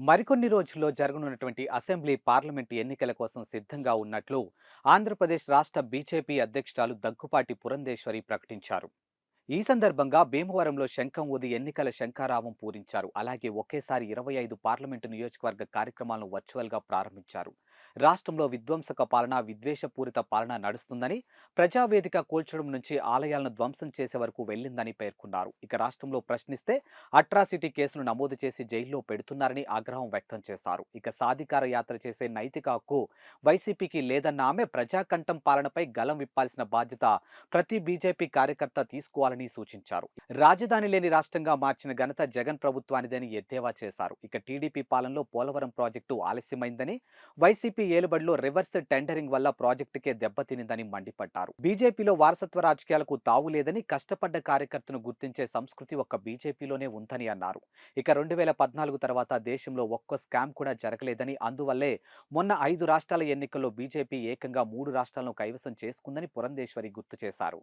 మరికొన్ని రోజుల్లో జరగనున్నటువంటి assembly, parliament ఎన్నికల కోసం సిద్ధంగా ఉన్నట్లు ఆంధ్రప్రదేశ్ రాష్ట్ర బీజేపీ అధ్యక్షురాలు దగ్గుపాటి పురంధేశ్వరి ప్రకటించారు. ఈ సందర్భంగా భీమవరంలో శంఖం ఊది ఎన్నికల శంఖారావం పూరించారు. అలాగే ఒకేసారి 25 పార్లమెంటు నియోజకవర్గ కార్యక్రమాలను వర్చువల్‌గా ప్రారంభించారు. రాష్ట్రంలో విధ్వంసక పాలన, విద్వేషపూరిత పాలన నడుస్తుందని, ప్రజావేదిక కూల్చడం నుంచి ఆలయాలను ధ్వంసం చేసే వరకు వెళ్లిందని పేర్కొన్నారు. ఇక రాష్ట్రంలో ప్రశ్నిస్తే అట్రాసిటీ కేసులు నమోదు చేసి జైల్లో పెడుతున్నారని ఆగ్రహం వ్యక్తం చేశారు. ఇక సాధికార యాత్ర చేసే నైతిక హక్కు వైసీపీకి లేదన్న ఆమె ప్రజాకంఠం పాలనపై గళం విప్పాల్సిన బాధ్యత ప్రతి బీజేపీ కార్యకర్త తీసుకోవాలని సూచించారు. రాజధాని లేని రాష్ట్రంగా మార్చిన ఘనత జగన్ ప్రభుత్వానిదని ఎద్దేవా చేశారు. ఇక టీడీపీ పాలనలో పోలవరం ప్రాజెక్టు ఆలస్యమైందని, వైసీపీ ఏలుబడిలో రివర్స్ టెండరింగ్ వల్ల ప్రాజెక్టుకే దెబ్బతినిందని మండిపడ్డారు. బీజేపీలో వారసత్వ రాజకీయాలకు తావు లేదని, కష్టపడ్డ కార్యకర్తను గుర్తించే సంస్కృతి ఒక్క బీజేపీలోనే ఉందని అన్నారు. ఇక 2014 తర్వాత దేశంలో ఒక్క స్కామ్ కూడా జరగలేదని, అందువల్లే మొన్న 5 రాష్ట్రాల ఎన్నికల్లో బీజేపీ ఏకంగా 3 రాష్ట్రాలను కైవసం చేసుకుందని పురంధేశ్వరి గుర్తు చేశారు.